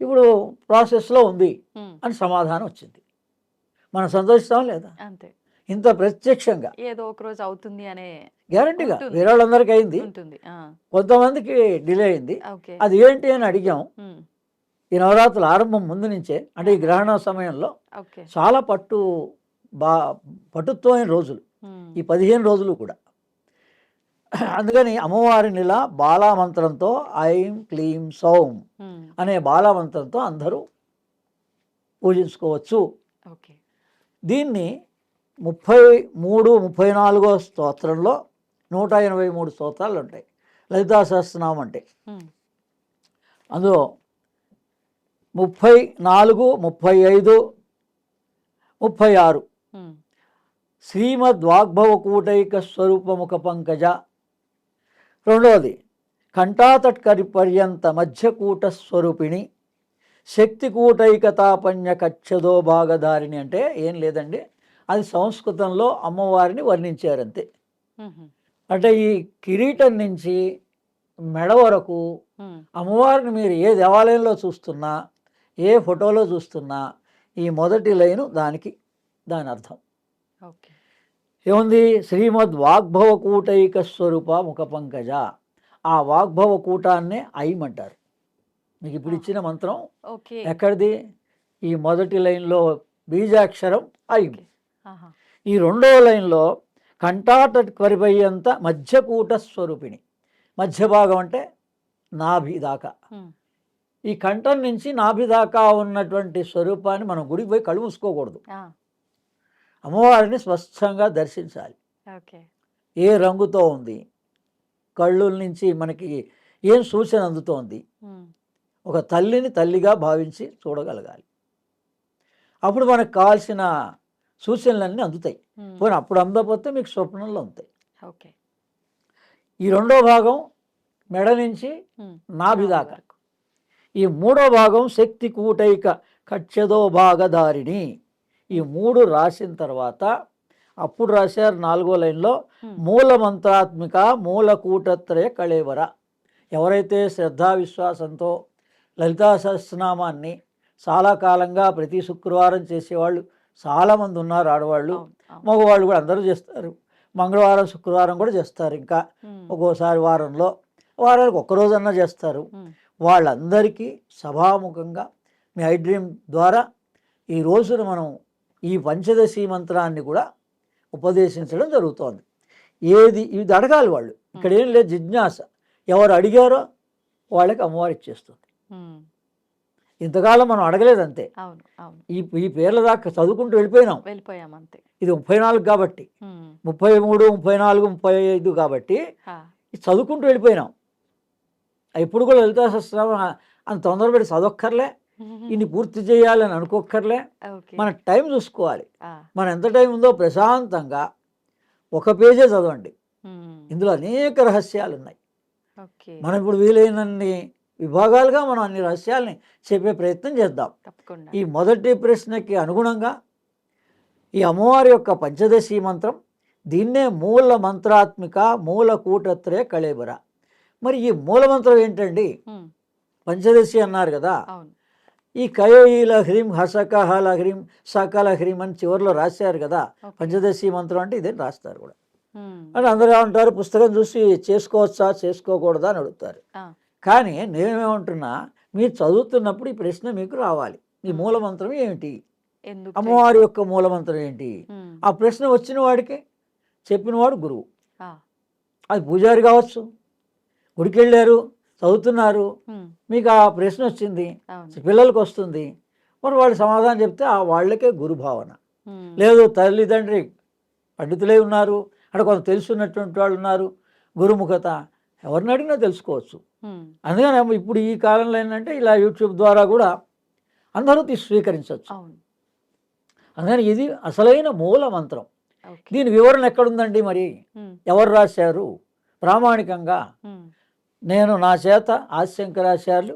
ఇప్పుడు ప్రాసెస్లో ఉంది ఉమ్, అని సమాధానం వచ్చింది. మనం సంతోషిస్తాం లేదా? అంతే. ఇంత ప్రత్యక్షంగా ఏదో ఒక రోజు అవుతుంది అనే గ్యారంటీగా ఉంటుంది. వేరే వాళ్ళందరికీ అయింది, ఉంటుంది. కొంతమందికి డిలే అయింది. ఓకే. అది ఏంటి అని అడిగాం. ఉమ్, ఈ నవరాత్రుల ఆరంభం ముందు నుంచే, అంటే ఈ గ్రహణ సమయంలో ఓకే. చాలా పటుత్వమైన రోజులు ఉమ్, ఈ 15 రోజులు కూడా. అందుకని అమ్మవారిని ఇలా బాలామంత్రంతో ఐం క్లీం సౌం ఉమ్, అనే బాలామంత్రంతో అందరూ పూజించుకోవచ్చు. ఓకే. దీన్ని 33, 34 స్తోత్రంలో 183 స్తోత్రాలు ఉంటాయి. లలితా సహస్రనామం అంటే ఉమ్, అందులో 34, 35, 36 ఉమ్, శ్రీమద్వాగ్భవకూటైక స్వరూపముఖ పంకజ. రెండవది కంఠాతట్కరి పర్యంత మధ్యకూట స్వరూపిణి శక్తికూటైకతాపన్య కచ్చదో భాగధారిణి. అంటే ఏం లేదండి, అది సంస్కృతంలో అమ్మవారిని వర్ణించారంతే. ఉమ్, అంటే ఈ కిరీటం నుంచి మెడ వరకు ఉమ్, అమ్మవారిని మీరు ఏ దేవాలయంలో చూస్తున్నా, ఏ ఫోటోలో చూస్తున్నా, ఈ మొదటి లైను దాని అర్థం ఓకే. ఏముంది? శ్రీమద్ వాగ్భవ కూటైక స్వరూప ముఖ పంకజ. ఆ వాగ్భవ కూటాన్నే ఐం అంటారు. మీకు ఇప్పుడు ఇచ్చిన మంత్రం ఓకే. ఎక్కడిది? ఈ మొదటి లైన్లో బీజాక్షరం ఐం. ఓకే. ఆహా. ఈ రెండో లైన్లో కంఠాట పరిపయ్యంత మధ్యకూట స్వరూపిణి. మధ్య భాగం అంటే నాభి దాకా. ఉమ్, ఈ కంఠం నుంచి నాభి దాకా ఉన్నటువంటి స్వరూపాన్ని మనం గుడికి పోయి కళ్ళు మూసుకోకూడదు, ఆ, అమ్మవారిని స్పష్టంగా దర్శించాలి. ఓకే. ఏ రంగుతో ఉంది, కళ్ళు నుంచి మనకి ఏం సూచన అందుతోంది, ఉమ్, ఒక తల్లిని తల్లిగా భావించి చూడగలగాలి. అప్పుడు మనకు కావాల్సిన సూచనలన్నీ అందుతాయి. ఉమ్, పోనీ అప్పుడు అందకపోతే మీకు స్వప్నంలో ఉంటాయి. ఓకే. ఈ రెండో భాగం మెడ నుంచి ఉమ్, నాభి నాభి దాకా. వరకు. ఈ మూడో భాగం శక్తి కూటైక కచ్చదో భాగధారిణి. ఈ 3 రాసిన తర్వాత అప్పుడు రాశారు 4వ లైన్లో ఉమ్, మూల మంత్రాత్మిక మూల కూటత్రయ కళేవర. ఎవరైతే శ్రద్ధా విశ్వాసంతో లలితా సహస్రనామాన్ని చాలా కాలంగా ప్రతి శుక్రవారం చేసేవాళ్ళు చాలామంది ఉన్నారు, ఆడవాళ్ళు, అవును, అవును. మగవాళ్ళు కూడా అందరూ చేస్తారు. మంగళవారం, శుక్రవారం కూడా చేస్తారు. ఇంకా ఉమ్, ఒక్కోసారి వారంలో వారానికి ఒక్కరోజన్నా చేస్తారు. ఉమ్, వాళ్ళందరికీ సభాముఖంగా మీ ఐ డ్రీమ్ ద్వారా ఈ రోజున మనం ఈ పంచదశి మంత్రాన్ని కూడా ఉపదేశించడం జరుగుతోంది. ఇది అడగాలి వాళ్ళు. ఇక్కడ ఏం లేదు, జిజ్ఞాస. ఎవరు అడిగారో వాళ్ళకి అమ్మవారు ఇచ్చేస్తుంది. ఉమ్, ఇంతకాలం మనం అడగలేదంతే. అవును అవును ఈ పేర్ల దాకా చదువుకుంటూ వెళ్ళిపోయినాం. వెళ్ళిపోయాం అంతే. ఇది 34 కాబట్టి, ఉమ్, 33, 34, 35 కాబట్టి హా, ఇది చదువుకుంటూ వెళ్ళిపోయినాం. ఇప్పుడు కూడా లలితా సహస్రనామం అంత తొందరపడి చదవక్కర్లే, ఇన్ని పూర్తి చేయాలని అనుకోక్కర్లే. ఓకే. మన టైం చూసుకోవాలి. ఆ, మన ఎంత టైం ఉందో ప్రశాంతంగా ఒక పేజే చదవండి. ఉమ్, ఇందులో అనేక రహస్యాలు ఉన్నాయి. ఓకే. మనం ఇప్పుడు వీలైనన్ని విభాగాలుగా మనం అన్ని రహస్యాలని చెప్పే ప్రయత్నం చేద్దాం. తప్పకుండా. ఈ మొదటి ప్రశ్నకి అనుగుణంగా ఈ అమ్మవారి యొక్క పంచదశి మంత్రం, దీన్నే మూల మంత్రాత్మిక మూల కూటత్రయ కళేబర. మరి ఈ మూల మంత్రం ఏంటండి? ఉమ్, పంచదశి అన్నారు కదా, అవును. ఈ కయోయిల హ్రీం హసక హల హ్రీం సకల హ్రీం అని చివరిలో రాశారు కదా. ఓకే. పంచదశి మంత్రం అంటే ఇదే రాస్తారు కూడా. ఉమ్, అని అందరూ ఏమంటారు, పుస్తకం చూసి చేసుకోవచ్చా చేసుకోకూడదా అని అడుగుతారు. ఆ, కానీ నేనేమంటున్నా, మీరు చదువుతున్నప్పుడు ఈ ప్రశ్న మీకు రావాలి. ఈ మూల మంత్రం ఏమిటి, ఎందుకు అమ్మవారి యొక్క మూల మంత్రం ఏంటి? ఉమ్, ఆ ప్రశ్న వచ్చిన వాడికి చెప్పినవాడు గురువు. ఆ, అది పూజారి కావచ్చు, గుడికి వెళ్ళారు, చదువుతున్నారు, ఉమ్, మీకు ఆ ప్రశ్న వచ్చింది, అవును. పిల్లలకు వస్తుంది, మరి వాళ్ళు సమాధానం చెప్తే ఆ వాళ్ళకే గురు భావన. ఉమ్, లేదు తల్లిదండ్రి పండితులే ఉన్నారు, అక్కడ కొంత తెలుసున్నటువంటి వాళ్ళు ఉన్నారు, గురుముఖత ఎవరిని అడిగినా తెలుసుకోవచ్చు. ఉమ్, అందుకని ఇప్పుడు ఈ కాలంలో ఏంటంటే ఇలా యూట్యూబ్ ద్వారా కూడా అందరూ స్వీకరించవచ్చు. అవును. అందుకని ఇది అసలైన మూల మంత్రం. ఓకే. దీని వివరణ ఎక్కడుందండి మరి? ఉమ్, ఎవరు రాశారు? ప్రామాణికంగా ఉమ్, నేను నా చేత ఆదిశంకరాచార్యులు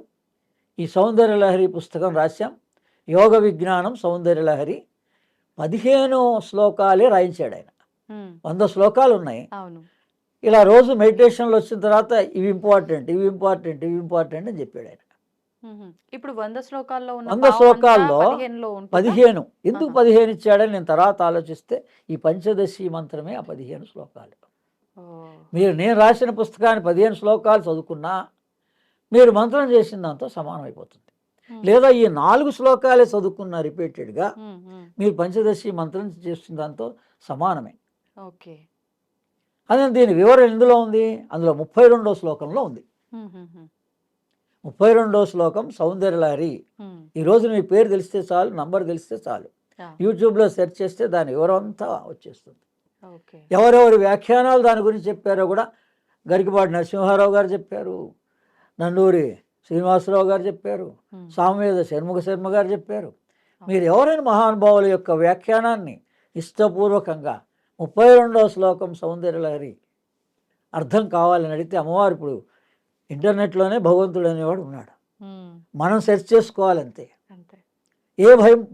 ఈ సౌందర్యలహరి పుస్తకం రాశాం. యోగ విజ్ఞానం సౌందర్యలహరి 15 శ్లోకాలే రాయించాడు ఆయన. ఉమ్, 100 శ్లోకాలు ఉన్నాయి. అవును. ఇలా రోజు మెడిటేషన్లు వచ్చిన తర్వాత ఇవి ఇంపార్టెంట్, ఇవి ఇంపార్టెంట్, ఇవి ఇంపార్టెంట్ అని చెప్పాడు ఆయన. ఉహు. ఇప్పుడు 100 శ్లోకాల్లో ఉన్న 100 భావం అంతా శ్లోకాల్లో 15లో ఉంటుందా? 15. ఎందుకు ఆహా. 15 ఇచ్చాడని నేను తర్వాత ఆలోచిస్తే ఈ పంచదశి మంత్రమే ఆ 15 శ్లోకాలు. ఓ, నేను రాసిన పుస్తకాన్ని 15 శ్లోకాలు చదువుకున్నా మీరు మంత్రం చేసిన దాంతో సమానం అయిపోతుంది. ఉమ్, లేదా ఈ 4 శ్లోకాలే చదువుకున్న రిపీటెడ్గా ఉమ్, ఉమ్, మీరు పంచదశి మంత్రం చేసిన దాంతో సమానమే. ఓకే. అదే దీని వివరణ ఎందులో ఉంది? అందులో 32వ శ్లోకంలో ఉంది. ఉమ్, ఉమ్, ఉమ్, 32వ శ్లోకం సౌందర్యలహరి. ఉమ్, ఈరోజు మీ పేరు తెలిస్తే చాలు, నంబర్ తెలిస్తే చాలు, ఆ, యూట్యూబ్లో సెర్చ్ చేస్తే దాని వివరం అంతా వచ్చేస్తుంది. ఓకే. ఎవరెవరి వ్యాఖ్యానాలు దాని గురించి చెప్పారో కూడా గరికపాటి నరసింహారావు గారు చెప్పారు, నండూరి శ్రీనివాసరావు గారు చెప్పారు, ఉమ్, సామవేద షణ్ముఖ శర్మ గారు చెప్పారు. మీరు ఎవరైనా మహానుభావుల యొక్క వ్యాఖ్యానాన్ని ఇష్టపూర్వకంగా 32వ శ్లోకం సౌందర్యలహరి అర్థం కావాలని అడిగితే అమ్మవారు ఇప్పుడు ఇంటర్నెట్లోనే భగవంతుడు అనేవాడు ఉన్నాడు. ఉమ్, మనం సెర్చ్ చేసుకోవాలంతే. అంతే. ఏ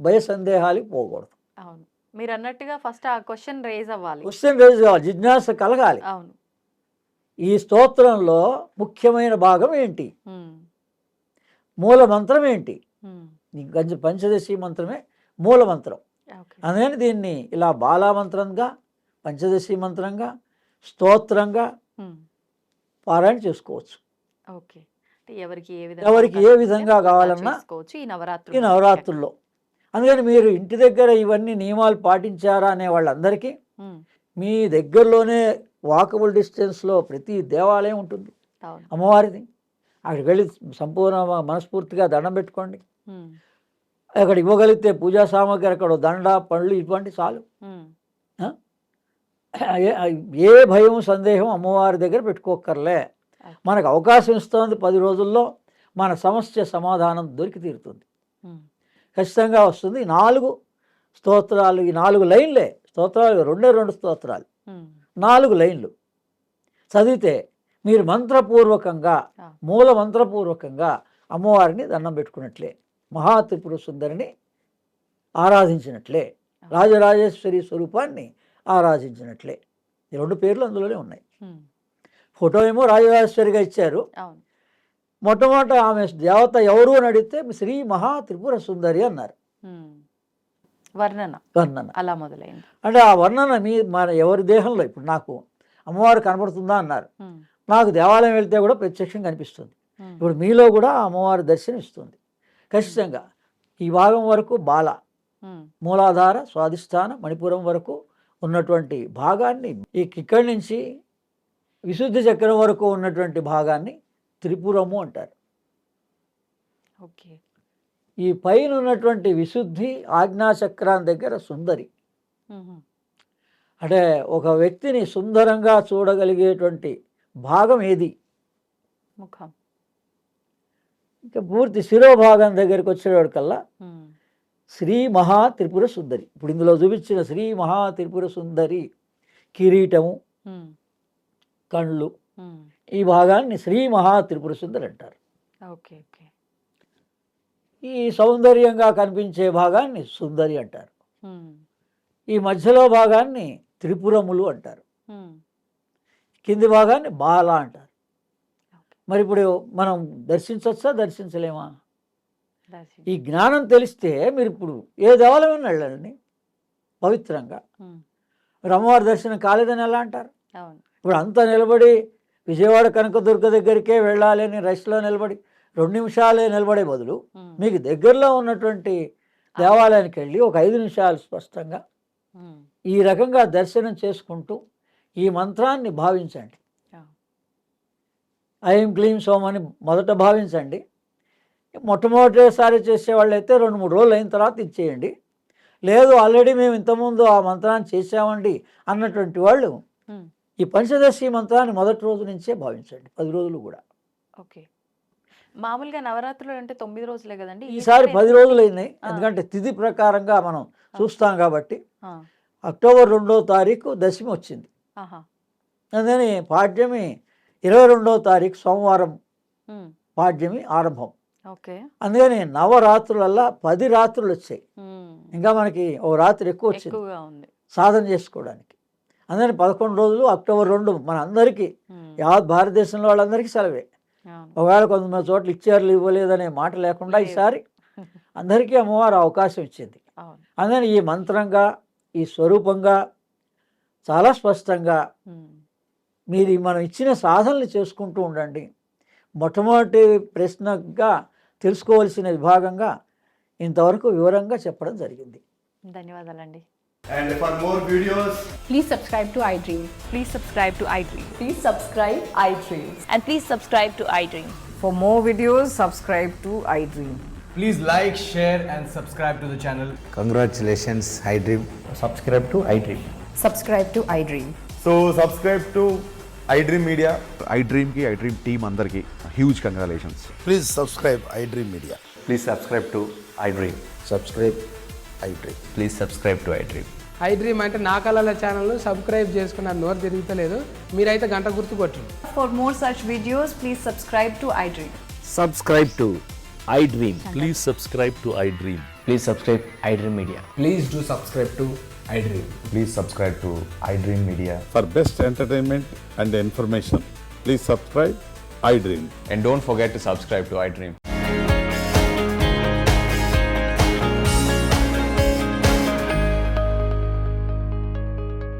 భయ సందేహాలకి పోకూడదు. అవును. మీరు అన్నట్టుగా ఫస్ట్ ఆ క్వశ్చన్ రేజ్ అవ్వాలి. క్వశ్చన్ రేజ్ కావాలి, జిజ్ఞాస కలగాలి. అవును. ఈ స్తోత్రంలో ముఖ్యమైన భాగం ఏంటి, ఉమ్, మూల మంత్రం ఏంటి? ఉమ్, ఈ పంచదశి మంత్రమే మూల మంత్రం. ఓకే. అందుకని దీన్ని ఇలా బాలామంత్రంగా, పంచదశి మంత్రంగా, స్తోత్రంగా ఉమ్, పారాయణ చేసుకోవచ్చు. ఓకే. అంటే ఎవరికి ఏ ఎవరికి ఏ అవకాశం ఉంటే విధంగా అలా కావాలన్నా చేసుకోవచ్చు ఈ ఈ నవరాత్రులు. నవరాత్రుల్లో. అందుకని మీరు ఇంటి దగ్గర ఇవన్నీ నియమాలు పాటించారా అనే వాళ్ళందరికీ ఉమ్, మీ దగ్గరలోనే వాకబుల్ డిస్టెన్స్లో ప్రతి దేవాలయం ఉంటుంది అవును. అమ్మవారిది. అక్కడికి వెళ్ళి సంపూర్ణ మనస్ఫూర్తిగా దండం పెట్టుకోండి. ఉమ్, అక్కడ ఇవ్వగలిగితే పూజా సామాగ్రి, అక్కడ దండ పళ్ళు ఇవ్వండి చాలు. ఉమ్, ఆ? ఏ భయం సందేహం అమ్మవారి దగ్గర పెట్టుకోక్కర్లే. ఓకే. మనకు అవకాశం ఇస్తుంది, 10 రోజుల్లో మన సమస్య సమాధానం దొరికి తీరుతుంది, ఉమ్, ఖచ్చితంగా వస్తుంది. ఈ 4 స్తోత్రాలు, ఈ 4 లైన్లే స్తోత్రాలు, 2 స్తోత్రాలు, ఉమ్, 4 లైన్లు చదివితే మీరు మంత్రపూర్వకంగా, ఆ, మూల మంత్రపూర్వకంగా అమ్మవారిని దండం పెట్టుకున్నట్లే, మహాత్రిపుర సుందరిని ఆరాధించినట్లే, రాజరాజేశ్వరి స్వరూపాన్ని ఆరాధించినట్లే. ఈ 2 పేర్లు అందులోనే ఉన్నాయి. ఉమ్, ఫోటో ఏమో రాజరాజేశ్వరిగా ఇచ్చారు. అవును. మొట్టమొదట ఆమె దేవత ఎవరు అని అడిగితే శ్రీ మహా త్రిపుర సుందరి అన్నారు. ఉమ్, వర్ణన వర్ణన అలా మొదలైంది. అంటే ఆ వర్ణన మన ఎవరి దేహంలో, ఇప్పుడు నాకు అమ్మవారు కనబడుతుందా అన్నారు, ఉమ్, నాకు దేవాలయం వెళ్తే కూడా ప్రత్యక్షంగా కనిపిస్తుంది. ఇప్పుడు మీలో కూడా ఆ అమ్మవారి దర్శనం ఇస్తుంది ఖచ్చితంగా. ఈ భాగం వరకు బాల, మూలాధార, స్వాధిష్టాన, మణిపురం వరకు ఉన్నటువంటి భాగాన్ని, ఇక్కడి నుంచి విశుద్ధి చక్రం వరకు ఉన్నటువంటి భాగాన్ని త్రిపురము అంటారు. ఓకే. ఈ పైన ఉన్నటువంటి విశుద్ధి ఆజ్ఞాచక్రం దగ్గర సుందరి, అంటే ఒక వ్యక్తిని సుందరంగా చూడగలిగేటువంటి భాగం ఏది? ముఖం. ఇంకా పూర్తి శిరోభాగం దగ్గరికి వచ్చేవాడికల్లా శ్రీ మహా త్రిపుర సుందరి. ఇప్పుడు ఇందులో చూపించిన శ్రీ మహా త్రిపుర సుందరి కిరీటము, కళ్ళు, ఈ భాగాన్ని శ్రీ మహా త్రిపుర సుందరి అంటారు. ఓకే. ఓకే. ఈ సౌందర్యంగా కనిపించే భాగాన్ని సుందరి అంటారు. ఈ మధ్యలో భాగాన్ని త్రిపురములు అంటారు. కింది భాగాన్ని బాల అంటారు. మరి ఇప్పుడు మనం దర్శించవచ్చా, దర్శించలేమా? ఈ జ్ఞానం తెలిస్తే మీరు ఇప్పుడు ఏ దేవాలయం వెళ్ళండి పవిత్రంగా. అమ్మవారి దర్శనం కాలేదని ఎలా అంటారు? ఇప్పుడు అంతా నిలబడి విజయవాడ కనకదుర్గ దగ్గరికే వెళ్ళాలి అని రష్లో నిలబడి 2 నిమిషాలే నిలబడే బదులు మీకు దగ్గరలో ఉన్నటువంటి దేవాలయానికి వెళ్ళి ఒక 5 నిమిషాలు స్పష్టంగా ఈ రకంగా దర్శనం చేసుకుంటూ ఈ మంత్రాన్ని భావించండి. ఐం క్లీం సోం అని మొదట భావించండి. మొట్టమొదటిసారి చేసేవాళ్ళు అయితే 2-3 రోజులు అయిన తర్వాత ఇచ్చేయండి. లేదు ఆల్రెడీ మేము ఇంతకుముందు ఆ మంత్రాన్ని చేసామండి అన్నటువంటి వాళ్ళు ఈ పంచదశి మంత్రాన్ని మొదటి రోజు నుంచే భావించండి, 10 రోజులు కూడా. ఓకే. మామూలుగా నవరాత్రులు అంటే 9 రోజులే కదండి, ఈసారి 10 రోజులు అయినాయి. ఎందుకంటే తిథి ప్రకారంగా మనం చూస్తాం కాబట్టి. అక్టోబర్ 2వ తారీఖు దశమి వచ్చింది. అందుకని పాడ్యమి 22వ తారీఖు సోమవారం పాడ్యమి ఆరంభం. అందుకని నవరాత్రులల్లా 10 రాత్రులు వచ్చాయి. ఇంకా మనకి ఓ రాత్రి ఎక్కువ వచ్చింది సాధన చేసుకోవడానికి. అందుకని 11 రోజులు అక్టోబర్ 2 మన అందరికీ, యావత్ భారతదేశంలో వాళ్ళందరికీ సెలవే. ఒకవేళ కొంతమంది చోట్ల ఇచ్చారు ఇవ్వలేదనే మాట లేకుండా ఈసారి అందరికీ అమ్మవారు అవకాశం ఇచ్చింది. అందుకని ఈ మంత్రంగా, ఈ స్వరూపంగా చాలా స్పష్టంగా మీరు మనం ఇచ్చిన సాధనలు చేసుకుంటూ ఉండండి. మొట్టమొదటి ప్రశ్నగా తెలుసుకోవాల్సిన విభాగంగా ఇంతవరకు వివరంగా చెప్పడం జరిగింది. ధన్యవాదాలండి. And for more videos, Please subscribe to iDream. Please subscribe to iDream. Please subscribe iDream. And please subscribe to iDream. For more videos, subscribe to iDream. please like, share and subscribe to the channel. Congratulations, iDream. subscribe to iDream. Subscribe to iDream. So subscribe to iDream Media. iDream ki iDream team andarki huge congratulations. Please subscribe iDream Media. Please subscribe to iDream. Subscribe iDream. Please subscribe to iDream. iDream అంటే నా కళల channel subscribe చేసుకున్న నోరు తిరుగుతలేదు, మీరైతే గంట గుర్తు కొట్టండి. For more such videos, please subscribe to iDream. Subscribe to iDream. Please subscribe to iDream. Please subscribe iDream Media. Please do subscribe to iDream. Please subscribe to iDream Media. For best entertainment and information, please subscribe iDream. And don't forget to subscribe to iDream.